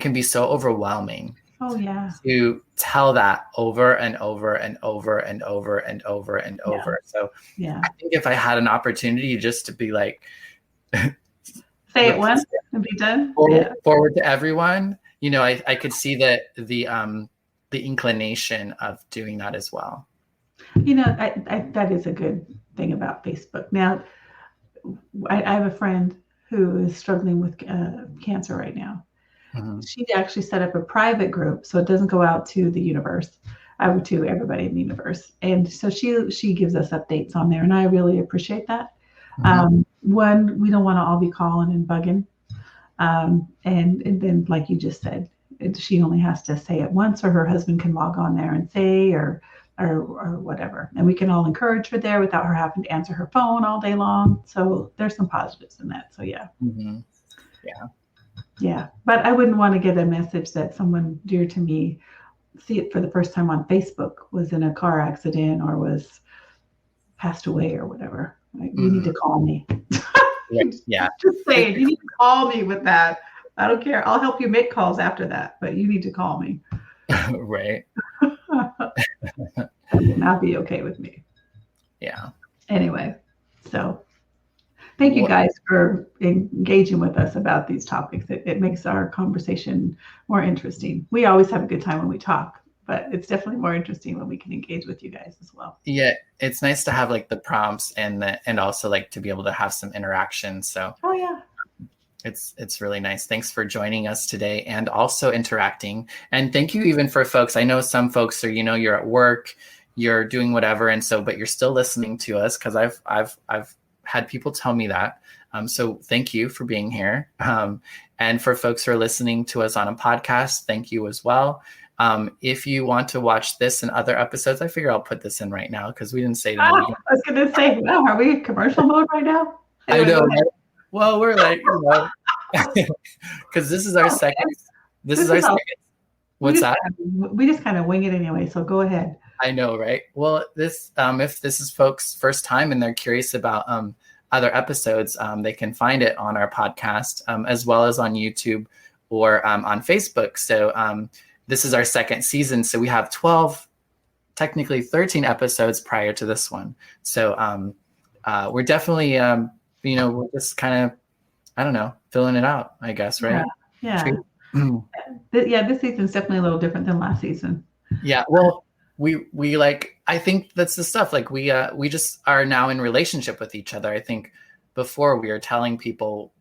can be so overwhelming. Oh yeah. To tell that over and over and over and over and over and over. So I think if I had an opportunity just to be like, say it once and be done. Forward to everyone, I could see the inclination of doing that as well. That is a good thing about Facebook. Now, I have a friend who is struggling with cancer right now. Mm-hmm. She actually set up a private group so it doesn't go out to the universe, to everybody in the universe. And so she gives us updates on there, and I really appreciate that. Mm-hmm. One, we don't want to all be calling and bugging. And then, like you just said, she only has to say it once, or her husband can log on there and say, or whatever. And we can all encourage her there without her having to answer her phone all day long. So there's some positives in that. So yeah. Mm-hmm. Yeah. Yeah. But I wouldn't want to get a message that someone dear to me see it for the first time on Facebook was in a car accident or was passed away or whatever. Like, you need to call me. Yeah. Just saying, you need to call me with that. I don't care. I'll help you make calls after that, but you need to call me. Right. That would not be okay with me. Yeah. Anyway, so thank you guys for engaging with us about these topics. It makes our conversation more interesting. We always have a good time when we talk, but it's definitely more interesting when we can engage with you guys as well. Yeah, it's nice to have like the prompts and also like to be able to have some interaction. So oh yeah, it's really nice. Thanks for joining us today and also interacting. And thank you even for folks. I know some folks are, you're at work, you're doing whatever, and so but you're still listening to us, because I've had people tell me that. So thank you for being here. And for folks who are listening to us on a podcast, thank you as well. If you want to watch this and other episodes, I figure I'll put this in right now because we didn't say it. I was going to say, wow, are we in commercial mode right now? Anyway, I know. Right? Well, we're like, because this is our second. This is our second. What's that? We just kind of wing it anyway. So go ahead. I know, right? Well, this if this is folks' first time and they're curious about other episodes, they can find it on our podcast as well as on YouTube or on Facebook. So this is our second season. So we have 12, technically 13 episodes prior to this one. So we're definitely, we're just kind of, I don't know, filling it out, I guess, right? Yeah. This season's definitely a little different than last season. Yeah. Well, we like, I think that's the stuff. Like we just are now in relationship with each other. I think before we were telling people,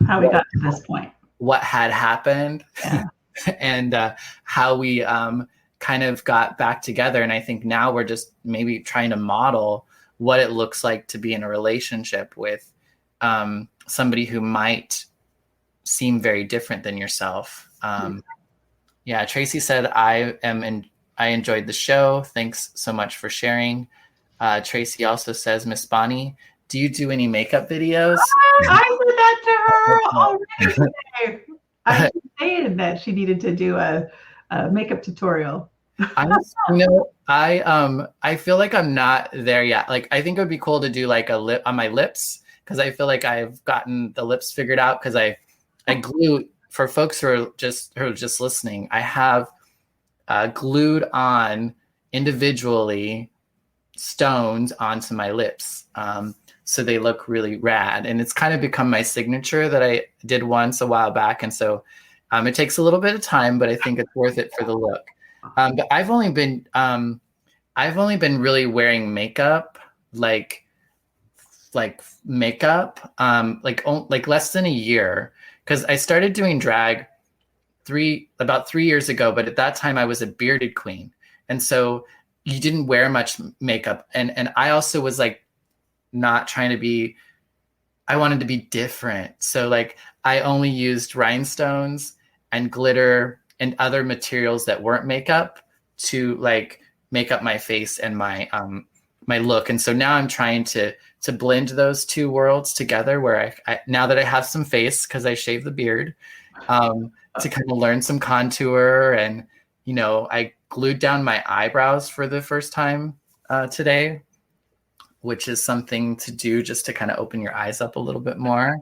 how we got to this point, what had happened, and how we kind of got back together. And I think now we're just maybe trying to model what it looks like to be in a relationship with somebody who might seem very different than yourself. Yeah, Tracy said, I enjoyed the show. Thanks so much for sharing. Tracy also says, Miss Bonnie, do you do any makeup videos? I said that to her already today. I stated that she needed to do a makeup tutorial. I feel like I'm not there yet. Like, I think it would be cool to do like a lip on my lips, because I feel like I've gotten the lips figured out, because I glue, for folks who are just listening, I have glued on individually stones onto my lips, so they look really rad, and it's kind of become my signature that I did once a while back. And so it takes a little bit of time, but I think it's worth it for the look. But I've only been really wearing makeup, like makeup, like less than a year, because I started doing drag about 3 years ago. But at that time I was a bearded queen. And so you didn't wear much makeup. And I also was like, not trying to be, I wanted to be different. So like I only used rhinestones and glitter and other materials that weren't makeup to like make up my face and my my look. And so now I'm trying to blend those two worlds together, where I now that I have some face, because I shaved the beard, to kind of learn some contour. And I glued down my eyebrows for the first time today, which is something to do just to kind of open your eyes up a little bit more.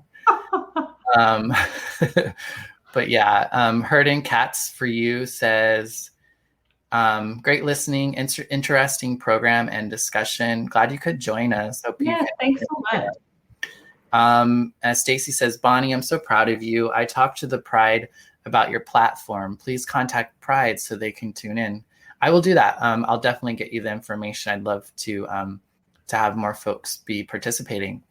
But yeah, Herding Cats for You says, great listening, interesting program and discussion. Glad you could join us. Thanks so much. As Stacy says, Bonnie, I'm so proud of you. I talked to the Pride about your platform. Please contact Pride so they can tune in. I will do that. I'll definitely get you the information. I'd love to have more folks be participating.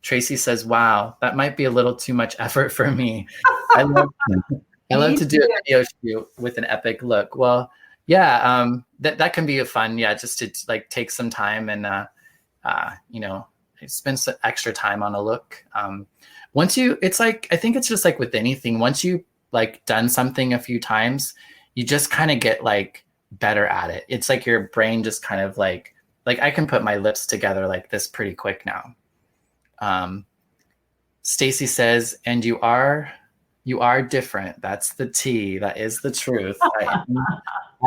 Tracy says, wow, that might be a little too much effort for me. I love to do a video shoot with an epic look. Well, yeah, that can be a fun, just to like take some time and, spend some extra time on a look. It's like, I think it's just like with anything, once you like done something a few times, you just kind of get like better at it. It's like your brain just kind of like I can put my lips together like this pretty quick now. Stacy says, and you are different. That's the T. That is the truth. I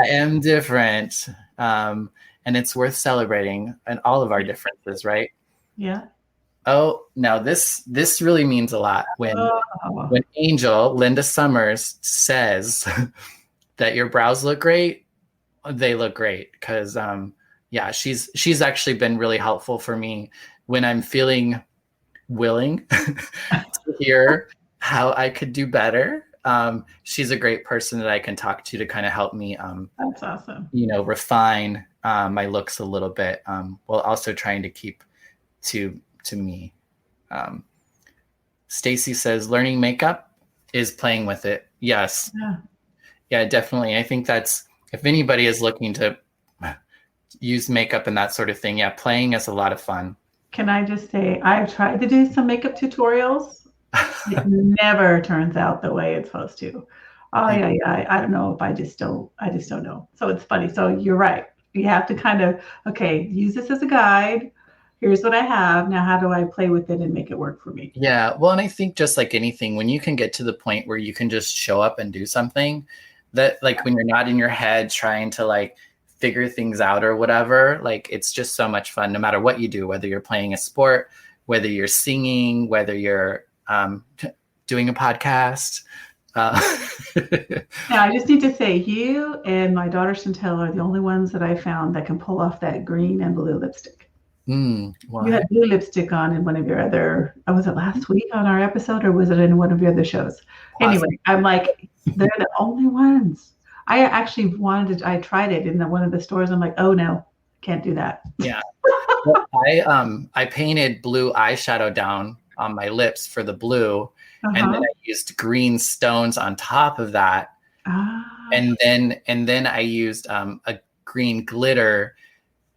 am different. And it's worth celebrating, and all of our differences, right? Yeah. Oh, now this really means a lot when Angel, Linda Summers, says that your brows look great. They look great, because she's actually been really helpful for me when I'm feeling willing to hear how I could do better. she's a great person that I can talk to kind of help me, That's awesome. refine my looks a little bit, while also trying to keep to me. Stacy says learning makeup is playing with it. Yes. Yeah, definitely. I think that's, if anybody is looking to use makeup and that sort of thing, yeah, playing is a lot of fun. Can I just say, I've tried to do some makeup tutorials. It never turns out the way it's supposed to. I don't know if I just don't know. So it's funny. So you're right. You have to kind of, okay, use this as a guide. Here's what I have. Now, how do I play with it and make it work for me? Yeah. Well, and I think just like anything, when you can get to the point where you can just show up and do something, that like when you're not in your head trying to like figure things out or whatever, like it's just so much fun no matter what you do, whether you're playing a sport, whether you're singing, whether you're doing a podcast. Now, I just need to say, you and my daughter Chantel are the only ones that I found that can pull off that green and blue lipstick. You had blue lipstick on in one of your other, was it last week on our episode, or was it in one of your other shows? Anyway, I'm like, they're the only ones. I actually I tried it in one of the stores. I'm like, oh no, can't do that. Yeah. Well, I painted blue eyeshadow down on my lips for the blue, and then I used green stones on top of that. And then I used a green glitter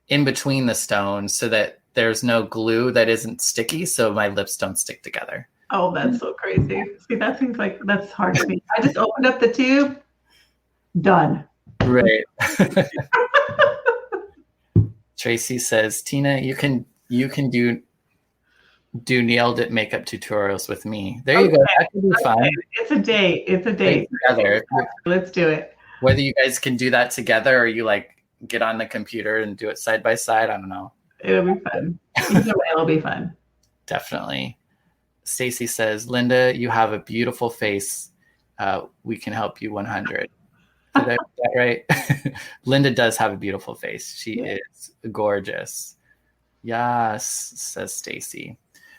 in between the stones so that there's no glue that isn't sticky, so my lips don't stick together. Oh, that's so crazy. See, that seems like that's hard to me. I just opened up the tube, done. Right. Tracy says, Tina, you can do nailed it makeup tutorials with me. There you go. That could be fun. It's a date. Together. Let's do it. Whether you guys can do that together or you like get on the computer and do it side by side, I don't know. It'll be fun. Either way, it'll be fun. Definitely. Stacy says, Linda, you have a beautiful face. We can help you 100. Did I get that right? Linda does have a beautiful face. She is gorgeous. Yes, says Stacy.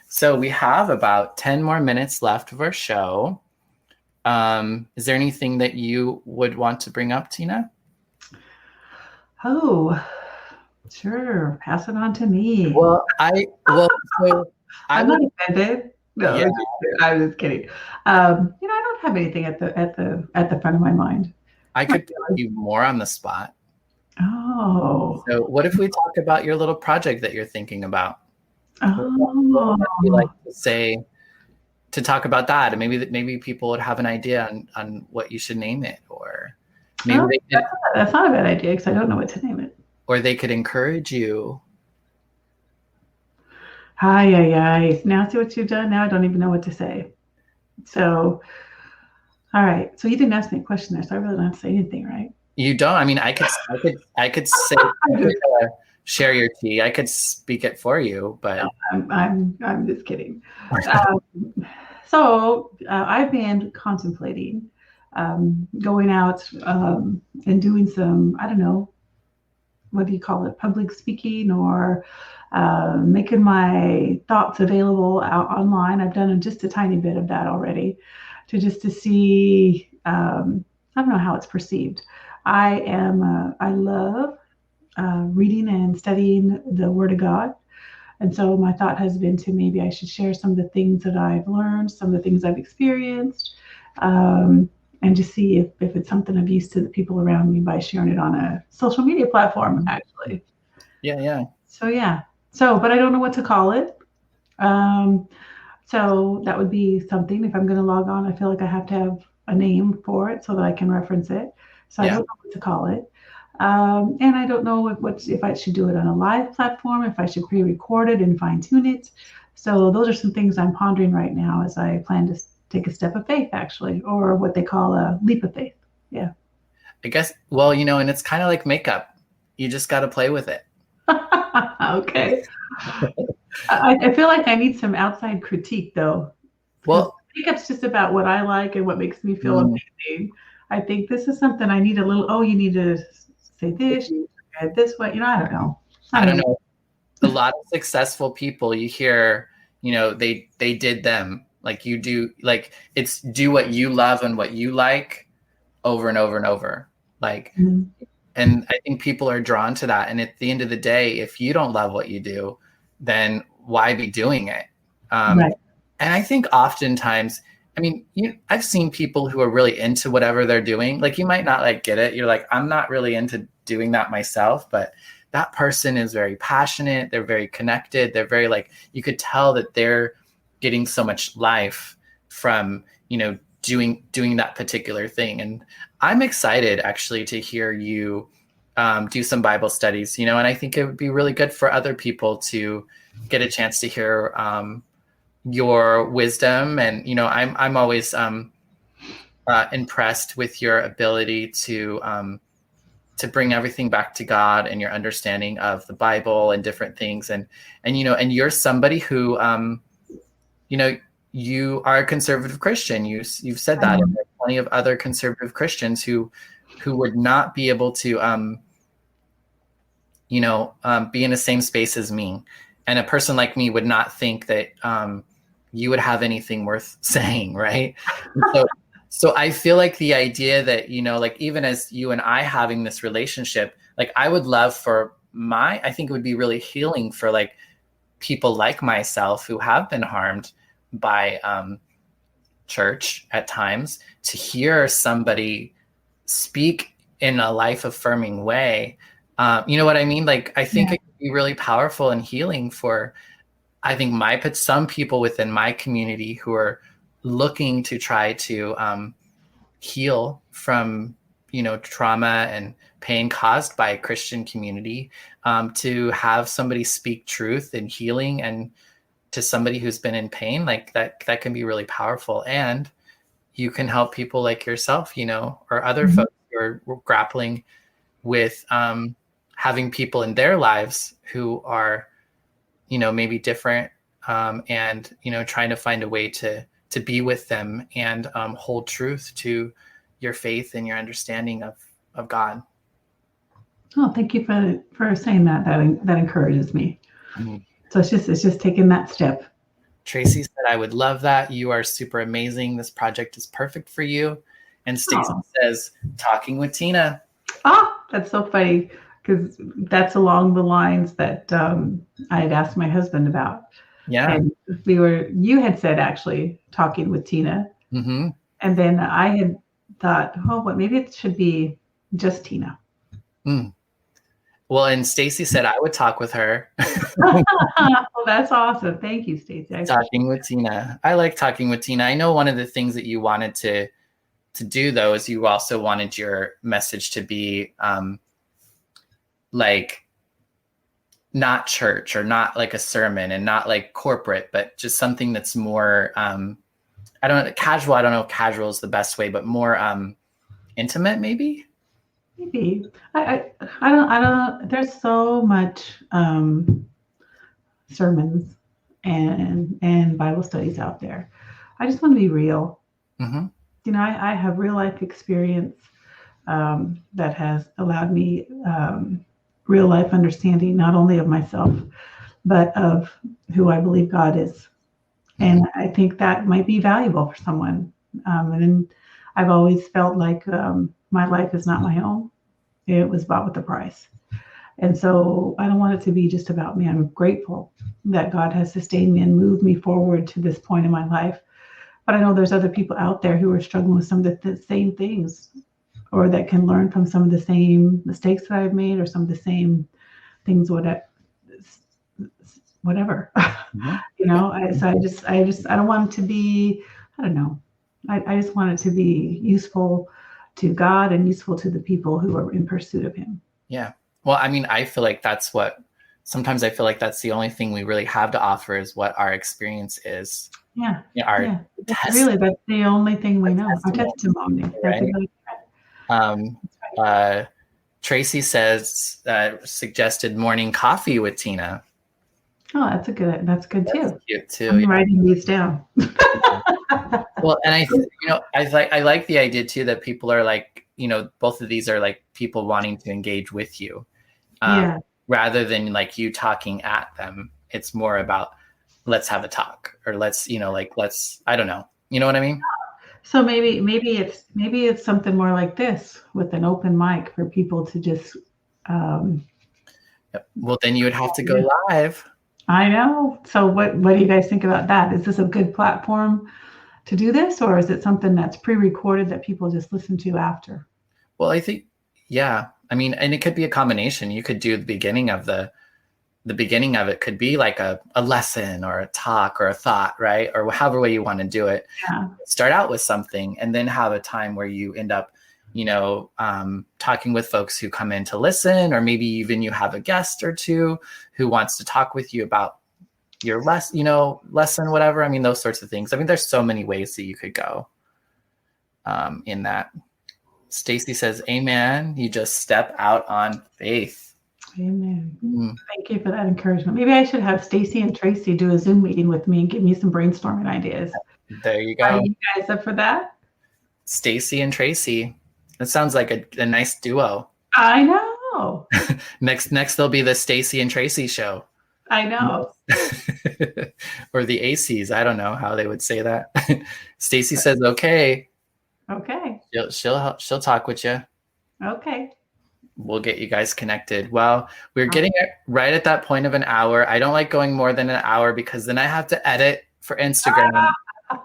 So we have about 10 more minutes left of our show. Is there anything that you would want to bring up, Tina? Oh, sure. Pass it on to me. Well, I'm not offended. No, yeah. I'm just kidding. I don't have anything at the front of my mind. I could put you more on the spot. Oh. So what if we talk about your little project that you're thinking about? Oh. What would you like to say to talk about that? And maybe people would have an idea on what you should name it, or maybe that's not a bad idea because I don't know what to name it. Or they could encourage you. Hi. Now see what you've done? Now I don't even know what to say. So, all right. So you didn't ask me a question there, so I really don't have to say anything, right? You don't? I mean, I could say, share your tea. I could speak it for you, but no, I'm just kidding. So I've been contemplating going out and doing some, I don't know, what do you call it, public speaking, or making my thoughts available out online. I've done just a tiny bit of that already, to see. I don't know how it's perceived. I love reading and studying the Word of God. And so my thought has been to maybe I should share some of the things that I've learned, some of the things I've experienced, and just see if it's something of use to the people around me by sharing it on a social media platform, actually. Yeah. So, but I don't know what to call it. So that would be something. If I'm going to log on, I feel like I have to have a name for it so that I can reference it. So I don't know what to call it. And I don't know if I should do it on a live platform, if I should pre-record it and fine-tune it. So those are some things I'm pondering right now as I plan to take a step of faith, actually, or what they call a leap of faith. Yeah. I guess, well, and it's kind of like makeup. You just got to play with it. Okay. I feel like I need some outside critique, though. Well, makeup's just about what I like and what makes me feel amazing. I think this is something I need a little, you need to say this, you add this way. I don't know. I don't know. A lot of successful people, you hear, they did them. Like you do, like it's do what you love and what you like over and over and over. Like, and I think people are drawn to that. And at the end of the day, if you don't love what you do, then why be doing it? Right. And I think oftentimes, I mean, I've seen people who are really into whatever they're doing. Like you might not like get it. You're like, I'm not really into doing that myself, but that person is very passionate. They're very connected. They're very like, you could tell that they're getting so much life from, doing that particular thing. And I'm excited actually to hear you do some Bible studies, and I think it would be really good for other people to get a chance to hear your wisdom. And, I'm always impressed with your ability to bring everything back to God and your understanding of the Bible and different things. And you're somebody who, you are a conservative Christian. You've said that. And there are plenty of other conservative Christians who would not be able to, be in the same space as me. And a person like me would not think that you would have anything worth saying, right? So I feel like the idea that, like even as you and I having this relationship, like I would love for I think it would be really healing for like people like myself who have been harmed by church at times to hear somebody speak in a life affirming way. You know what I mean? Like, I think it could be really powerful and healing for, I think some people within my community who are looking to try to heal from, trauma and pain caused by a Christian community, to have somebody speak truth and healing and to somebody who's been in pain, like that can be really powerful. And you can help people like yourself, or other folks who are grappling with having people in their lives who are, maybe different, and, trying to find a way to be with them and hold truth to your faith and your understanding of God. Oh, thank you for saying that. That encourages me. Mm-hmm. So it's just taking that step. Tracy said, I would love that. You are super amazing. This project is perfect for you. And Stacy says, talking with Tina. Oh, that's so funny, because that's along the lines that I had asked my husband about. Yeah. And you had said actually talking with Tina. Mm-hmm. And then I had thought, maybe it should be just Tina. Mm. Well, and Stacy said I would talk with her. Well, that's awesome. Thank you, Stacy. Talking with Tina. I like talking with Tina. I know one of the things that you wanted to do, though, is you also wanted your message to be like not church or not like a sermon and not like corporate, but just something that's more casual. I don't know if casual is the best way, but more intimate, maybe. Maybe. I don't. There's so much sermons and Bible studies out there. I just want to be real. Mm-hmm. I have real life experience that has allowed me real life understanding, not only of myself, but of who I believe God is. And I think that might be valuable for someone. And I've always felt like my life is not my own. It was bought with a price. And so I don't want it to be just about me. I'm grateful that God has sustained me and moved me forward to this point in my life. But I know there's other people out there who are struggling with some of the same things, or that can learn from some of the same mistakes that I've made, or some of the same things, whatever. Mm-hmm. So I don't want it to be, I don't know. I just want it to be useful to God and useful to the people who are in pursuit of Him. Yeah. Well, I mean, I feel like sometimes I feel like that's the only thing we really have to offer is what our experience is. Yeah. Testimony. That's the only thing we know. Our testimony. Right? Tracy says suggested morning coffee with Tina. Oh, that's good too. That's cute too. I'm writing these down. Well, and I like the idea too that people are like, both of these are like people wanting to engage with you, rather than like you talking at them. It's more about let's have a talk, or let's, I don't know. You know what I mean? So maybe it's something more like this, with an open mic for people to just. Yep. Well, then you would have to go live. I know. So what do you guys think about that? Is this a good platform to do this, or is it something that's pre-recorded that people just listen to after? Well, I think, yeah. I mean, and it could be a combination. You could do the beginning of it could be like a lesson or a talk or a thought, right? Or however way you want to do it. Yeah. Start out with something and then have a time where you end up, talking with folks who come in to listen, or maybe even you have a guest or two who wants to talk with you about your lesson, whatever. I mean, those sorts of things. I mean, there's so many ways that you could go in that. Stacy says, amen. You just step out on faith. Amen. Thank you for that encouragement. Maybe I should have Stacy and Tracy do a Zoom meeting with me and give me some brainstorming ideas. There you go. Are you guys up for that? Stacy and Tracy. That sounds like a nice duo. I know. Next there'll be the Stacy and Tracy show. I know. Or the ACs. I don't know how they would say that. Stacy says, okay. Okay. She'll talk with you. Okay. We'll get you guys connected. Well, we're getting it right at that point of an hour. I don't like going more than an hour because then I have to edit for Instagram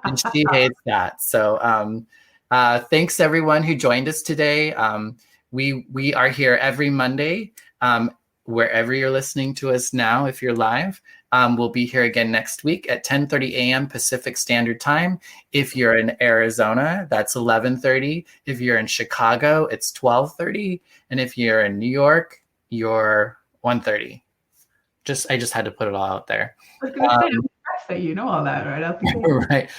and she hates that. So thanks everyone who joined us today. We are here every Monday, wherever you're listening to us now. If you're live, we'll be here again next week at 10:30 a.m. Pacific Standard Time. If you're in Arizona, that's 11:30. If you're in Chicago, it's 12:30. And if you're in New York, you're 1:30. I just had to put it all out there. I was going to say, I'm impressed that you know all that right up there. Right.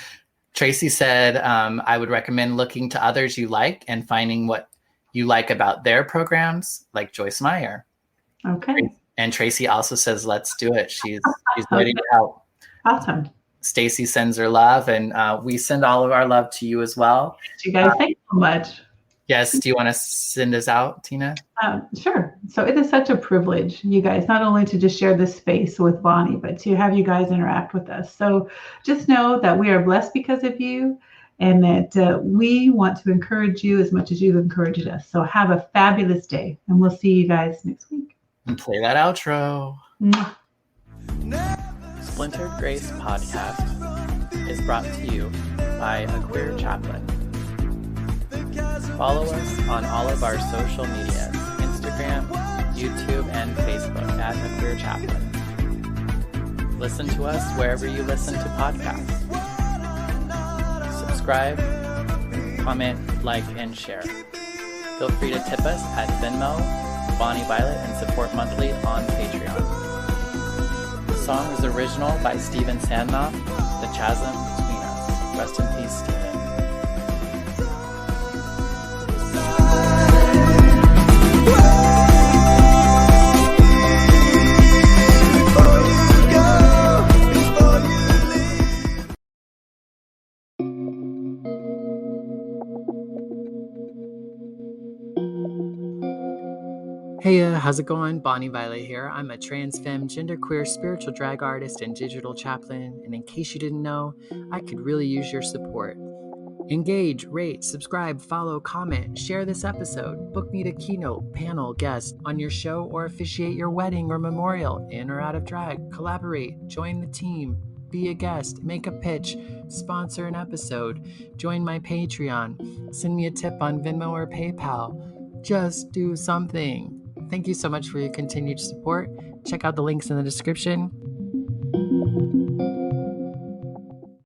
Tracy said, I would recommend looking to others you like and finding what you like about their programs, like Joyce Meyer. Okay. And Tracy also says, let's do it. She's ready to help. Awesome. Stacy sends her love, and we send all of our love to you as well. You guys, thank you so much. Yes. Do you want to send us out, Tina? Sure. So it is such a privilege, you guys, not only to just share this space with Bonnie, but to have you guys interact with us. So just know that we are blessed because of you, and that we want to encourage you as much as you've encouraged us. So have a fabulous day, and we'll see you guys next week. And play that outro. Splintered Grace Podcast is brought to you by A Queer Chaplain. Follow us on all of our social medias, Instagram, YouTube, and Facebook at A Queer Chaplain. Listen to us wherever you listen to podcasts. Subscribe, comment, like, and share. Feel free to tip us at Venmo, Bonnie Violet, and support monthly on Patreon. The song is original by Steven Sandnoff, The Chasm Between Us. Rest in peace, Steven. Hey, how's it going? Bonnie Violet here. I'm a trans femme, genderqueer, spiritual drag artist, and digital chaplain. And in case you didn't know, I could really use your support. Engage, rate, subscribe, follow, comment, share this episode, book me to keynote, panel, guest on your show, or officiate your wedding or memorial, in or out of drag, collaborate, join the team, be a guest, make a pitch, sponsor an episode, join my Patreon, send me a tip on Venmo or PayPal. Just do something. Thank you so much for your continued support. Check out the links in the description.